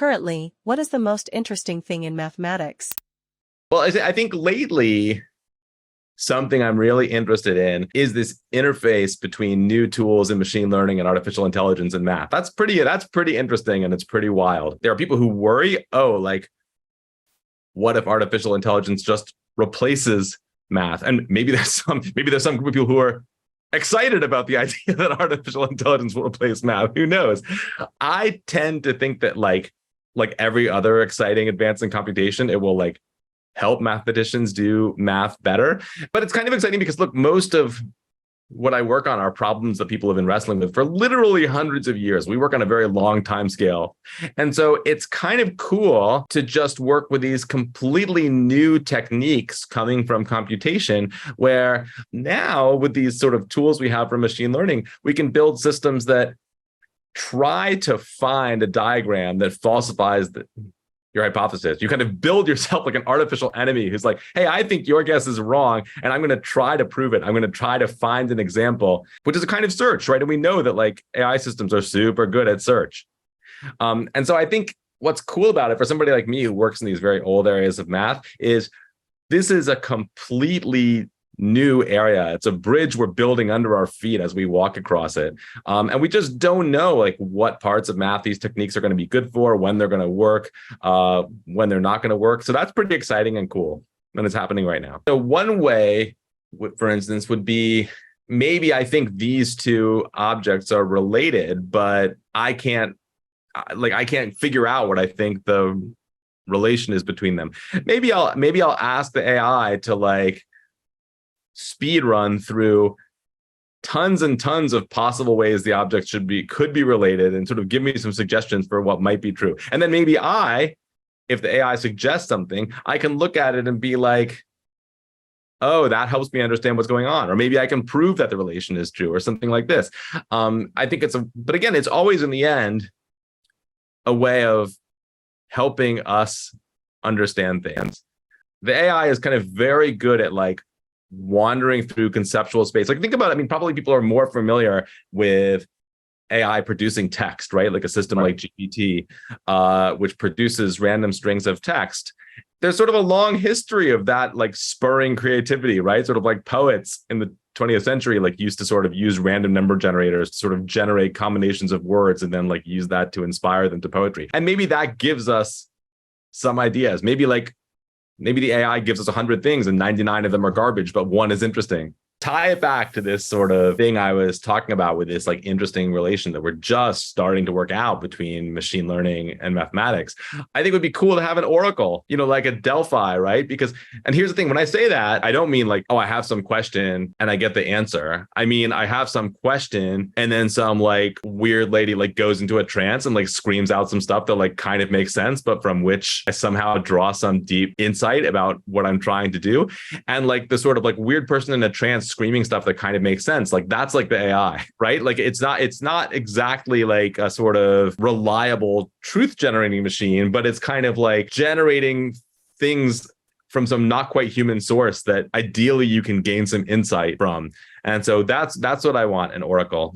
Currently, what is the most interesting thing in mathematics? Well, I think lately, something I'm really interested in is this interface between new tools in machine learning and artificial intelligence and math. That's pretty interesting, and it's pretty wild. There are people who worry, oh, like, what if artificial intelligence just replaces math? And maybe there's some group of people who are excited about the idea that artificial intelligence will replace math. Who knows? I tend to think that like every other exciting advance in computation, it will like help mathematicians do math better. But it's kind of exciting because, look, most of what I work on are problems that people have been wrestling with for literally hundreds of years. We work on a very long time scale. And so it's kind of cool to just work with these completely new techniques coming from computation, where now with these sort of tools we have for machine learning, we can build systems that try to find a diagram that falsifies your hypothesis. You kind of build yourself like an artificial enemy who's like, hey, I think your guess is wrong, and I'm going to try to prove it. I'm going to try to find an example, which is a kind of search, right? And we know that like AI systems are super good at search. And so I think what's cool about it for somebody like me who works in these very old areas of math is this is a completely new area. It's a bridge we're building under our feet as we walk across it. And we just don't know like what parts of math these techniques are going to be good for, when they're going to work, when they're not going to work. So that's pretty exciting and cool. And it's happening right now. So one way, for instance, would be maybe I think these two objects are related, but I can't figure out what I think the relation is between them. Maybe I'll ask the AI to like speed run through tons and tons of possible ways the objects could be related, and sort of give me some suggestions for what might be true. And then maybe if the AI suggests something, I can look at it and be like, oh, that helps me understand what's going on. Or maybe I can prove that the relation is true or something like this. I think but again, it's always in the end a way of helping us understand things. The AI is kind of very good at like wandering through conceptual space. Like think about it. I mean, probably people are more familiar with AI producing text, right? Like a system like GPT, which produces random strings of text. There's sort of a long history of that, like spurring creativity, right? Sort of like poets in the 20th century, like used to sort of use random number generators to sort of generate combinations of words and then like use that to inspire them to poetry. And maybe that gives us some ideas. Maybe the AI gives us 100 things and 99 of them are garbage, but one is interesting. Tie it back to this sort of thing I was talking about with this like interesting relation that we're just starting to work out between machine learning and mathematics. I think it would be cool to have an oracle, like a Delphi, right? And here's the thing, when I say that, I don't mean like, oh, I have some question and I get the answer. I mean, I have some question and then some like weird lady like goes into a trance and like screams out some stuff that like kind of makes sense, but from which I somehow draw some deep insight about what I'm trying to do. And like the sort of like weird person in a trance screaming stuff that kind of makes sense. Like that's like the AI, right? Like it's not exactly like a sort of reliable truth generating machine, but it's kind of like generating things from some not quite human source that ideally you can gain some insight from. And so that's what I want in Oracle.